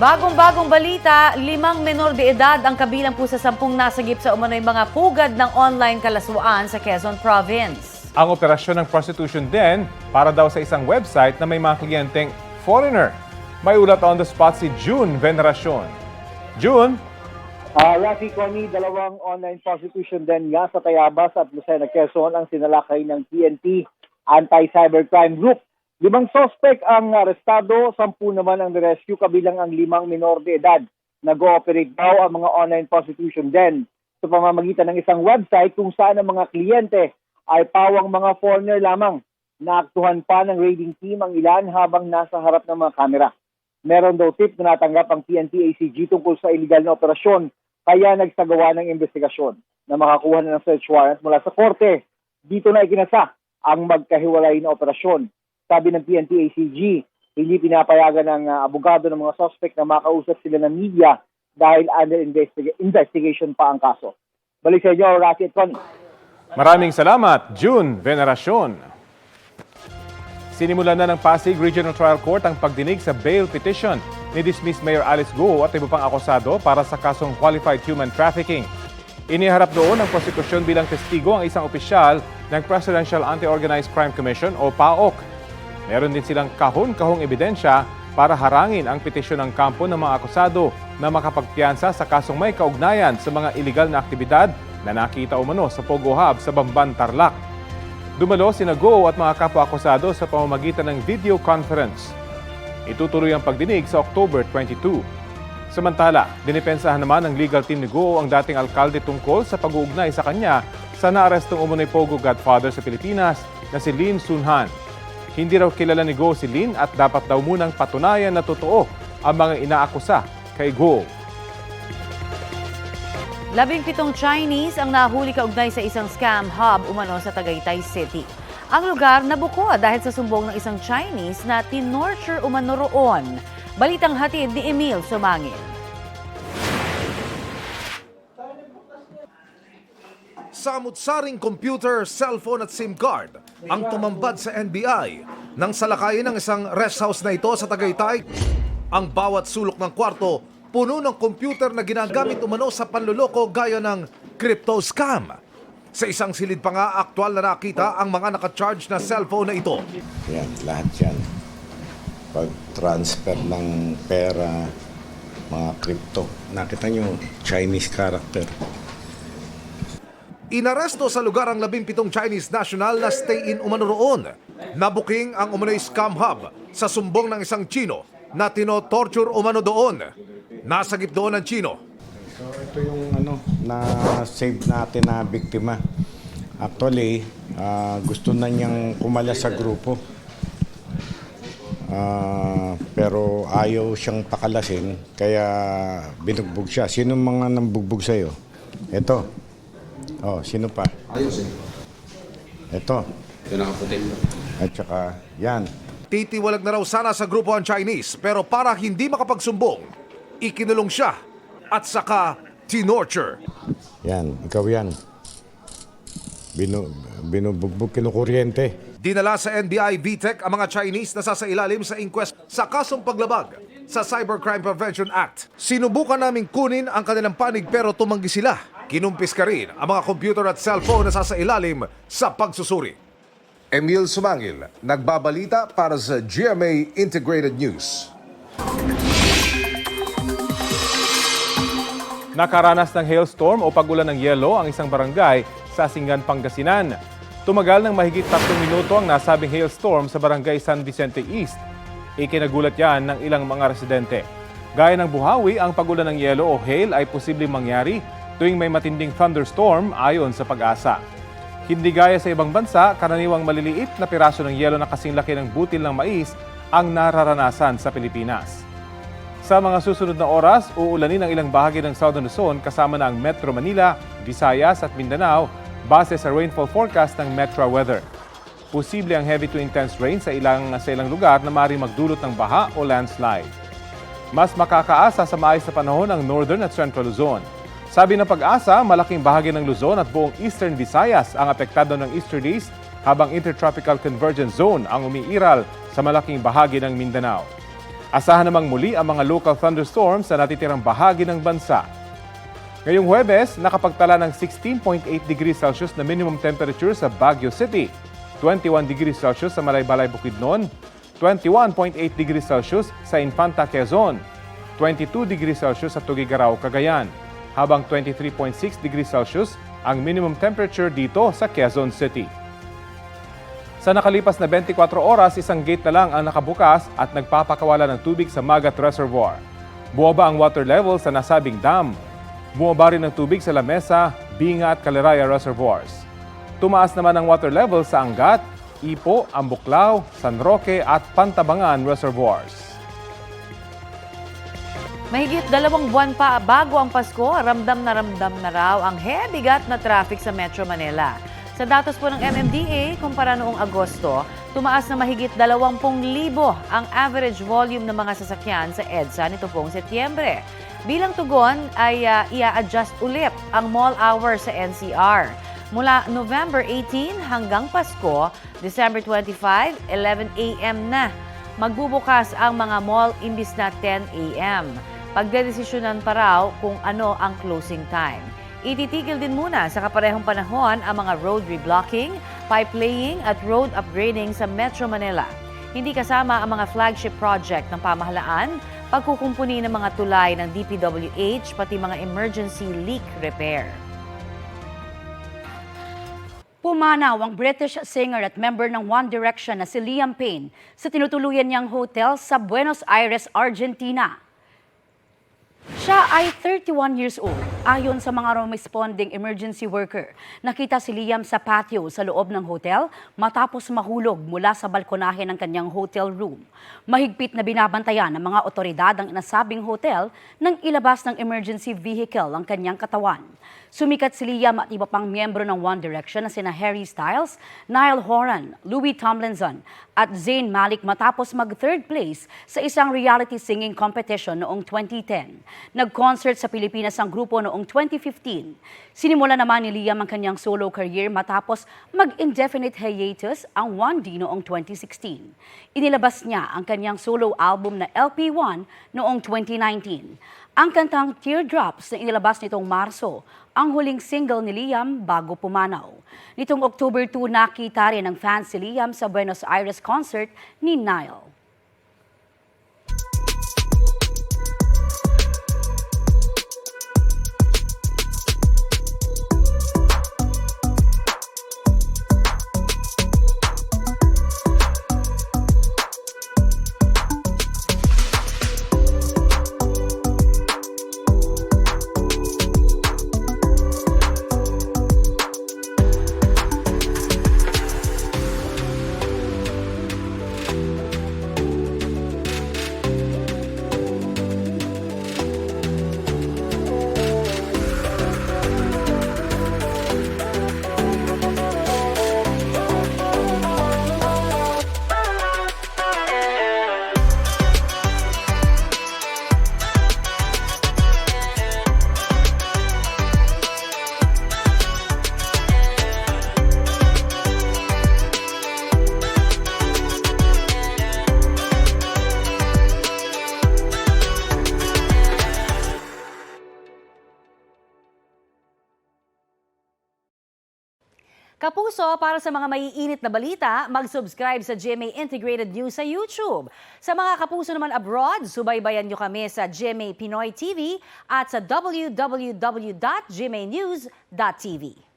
Bagong-bagong balita, 5 menor de edad ang kabilang po sa 10 nasagip sa umano'y mga pugad ng online kalaswaan sa Quezon Province. Ang operasyon ng prostitution din para daw sa isang website na may mga kliyenteng foreigner. May ulat on the spot si June Veneracion. June? Rafi Connie, 2 online prostitution din nga sa Tayabas at Lucena, Quezon ang sinalakay ng PNP Anti-Cybercrime Group. 5 suspect ang arestado, 10 naman ang rescue kabilang ang 5 minor de edad. Nag-ooperate daw ang mga online prostitution din sa pamamagitan ng isang website kung saan ang mga kliyente ay pawang mga foreigner lamang. Naaktuhan pa ng raiding team ang ilan habang nasa harap ng mga kamera. Meron daw tip na natanggap ang PNP-ACG tungkol sa illegal na operasyon kaya nagsagawa ng investigasyon na makakuha na ng search warrant mula sa korte. Dito na ikinasa ang magkahiwalay na operasyon. Sabi ng PNP-ACG, hindi pinapayagan ng abogado ng mga suspect na makausap sila ng media dahil under investigation pa ang kaso. Balik sa inyo, Rafi at Connie. Maraming salamat, June Veneracion. Sinimulan na ng Pasig Regional Trial Court ang pagdinig sa bail petition ni dismissed Mayor Alice Go at iba pang akusado para sa kasong qualified human trafficking. Iniharap doon ng prosekusyon bilang testigo ang isang opisyal ng Presidential Anti-Organized Crime Commission o PAOC. Meron din silang kahon-kahong ebidensya para harangin ang petisyon ng kampo ng mga akusado na makapagpiyansa sa kasong may kaugnayan sa mga iligal na aktibidad na nakita umano sa Pogo Hub sa Bamban, Tarlac. Dumalo sina Go at mga kapwa-akusado sa pamamagitan ng video conference. Itutuloy ang pagdinig sa October 22. Samantala, dinipensahan naman ng legal team ni Go ang dating alkalde tungkol sa pag-uugnay sa kanya sa naarestong umunoy Pogo Godfather sa Pilipinas na si Lin Sunhan. Hindi raw kilala ni Go si Lin at dapat daw munang patunayan na totoo ang mga inaakusa kay Go. 17 Chinese ang nahuli kaugnay sa isang scam hub umano sa Tagaytay City. Ang lugar nabuko dahil sa sumbong ng isang Chinese na tinorture umano roon. Balitang hatid ni Emil Sumangil. Samut-saring computer, cellphone at SIM card ang tumambad sa NBI nang salakayin ng isang rest house na ito sa Tagaytay. Ang bawat sulok ng kwarto puno ng computer na ginagamit umano sa panluloko gaya ng crypto scam. Sa isang silid pa nga, aktual na nakita ang mga naka-charge na cellphone na ito. Yan, lahat yan. Pag-transfer ng pera, mga crypto. Nakita nyo, Chinese character. Inaresto sa lugar ang 17 Chinese national na stay-in umano roon. Nabuking ang umano'y scam hub sa sumbong ng isang Chino na tino-torture umano doon. Nasagip doon ang Chino. So ito yung na-save natin na biktima. Actually, gusto na niyang kumala sa grupo. Pero ayaw siyang pakalasin, kaya binugbog siya. Sino mga nambugbog sa'yo? Ito. Oh, sino pa? Ayos eh. Ito. Ito nakaputin. At saka, yan. Titiwalag na raw sana sa grupo ang Chinese pero para hindi makapagsumbong, ikinulong siya at saka tinorture. Yan, ikaw yan. Binubugbog kinukuryente. Dinala sa NBI VTech ang mga Chinese na sasailalim sa inquest sa kasong paglabag sa Cybercrime Prevention Act. Sinubukan naming kunin ang kanilang panig pero tumanggi sila. Kinumpis ka rin ang mga computer at cellphone na sasailalim sa pagsusuri. Emil Sumangil, nagbabalita para sa GMA Integrated News. Nakaranas ng hailstorm o pagulan ng yelo ang isang barangay sa Singan, Pangasinan. Tumagal ng mahigit 3 minuto ang nasabing hailstorm sa barangay San Vicente East. Ikinagulat yan ng ilang mga residente. Gaya ng buhawi, ang pagulan ng yelo o hail ay posibleng mangyari tuwing may matinding thunderstorm ayon sa Pag-asa. Hindi gaya sa ibang bansa, karaniwang maliliit na piraso ng yelo na kasing laki ng butil ng mais ang nararanasan sa Pilipinas. Sa mga susunod na oras, uulanin ang ilang bahagi ng Southern Luzon kasama na ang Metro Manila, Visayas at Mindanao base sa rainfall forecast ng Metro Weather. Posible ang heavy to intense rain sa ilang lugar na maaaring magdulot ng baha o landslide. Mas makakaasa sa maayos na panahon ang Northern at Central Luzon. Sabi ng Pag-asa, malaking bahagi ng Luzon at buong Eastern Visayas ang apektado ng easterlies habang Intertropical Convergence Zone ang umiiral sa malaking bahagi ng Mindanao. Asahan namang muli ang mga local thunderstorms sa natitirang bahagi ng bansa. Ngayong Huwebes, nakapagtala ng 16.8 degrees Celsius na minimum temperature sa Baguio City, 21 degrees Celsius sa Malaybalay, Bukidnon, 21.8 degrees Celsius sa Infanta, Quezon, 22 degrees Celsius sa Tuguegarao, Cagayan, habang 23.6 degrees Celsius ang minimum temperature dito sa Quezon City. Sa nakalipas na 24 oras, isang gate na lang ang nakabukas at nagpapakawala ng tubig sa Magat Reservoir. Bumaba ang water level sa nasabing dam. Bumaba rin ng tubig sa Lamesa, Binga at Caliraya Reservoirs. Tumaas naman ang water level sa Angat, Ipo, Ambuklao, San Roque at Pantabangan Reservoirs. Mahigit 2 buwan pa bago ang Pasko, ramdam na raw ang hebigat na traffic sa Metro Manila. Sa datos po ng MMDA, kumpara noong Agosto, tumaas na mahigit 20,000 ang average volume ng mga sasakyan sa EDSA nito pong Setyembre. Bilang tugon ay ia-adjust ulit ang mall hours sa NCR. Mula November 18 hanggang Pasko, December 25, 11 a.m. na. Magbubukas ang mga mall imbis na 10 a.m. Pagdedesisyonan pa raw kung ano ang closing time. Ititigil din muna sa kaparehong panahon ang mga road reblocking, pipe laying at road upgrading sa Metro Manila. Hindi kasama ang mga flagship project ng pamahalaan, pagkukumpuni ng mga tulay ng DPWH, pati mga emergency leak repair. Pumanaw ang British singer at member ng One Direction na si Liam Payne sa tinutuluyan niyang hotel sa Buenos Aires, Argentina. Siya ay 31 years old. Ayon sa mga responding emergency worker, nakita si Liam sa patio sa loob ng hotel matapos mahulog mula sa balkonahe ng kanyang hotel room. Mahigpit na binabantayan ng mga otoridad ang nasabing hotel nang ilabas ng emergency vehicle ang kanyang katawan. Sumikat si Liam at iba pang miyembro ng One Direction na sina Harry Styles, Niall Horan, Louis Tomlinson at Zayn Malik matapos mag-third place sa isang reality singing competition noong 2010. Nag-concert sa Pilipinas ang grupo noong 2015. Sinimula naman ni Liam ang kanyang solo career matapos mag-indefinite hiatus ang 1D noong 2016. Inilabas niya ang kanyang solo album na LP1 noong 2019. Ang kantang Teardrops na inilabas nitong Marso, ang huling single ni Liam bago pumanaw. Nitong October 2, nakita rin ng fans si Liam sa Buenos Aires concert ni Niall. Kapuso, para sa mga maiinit na balita, mag-subscribe sa GMA Integrated News sa YouTube. Sa mga kapuso naman abroad, subaybayan nyo kami sa GMA Pinoy TV at sa www.gmanews.tv.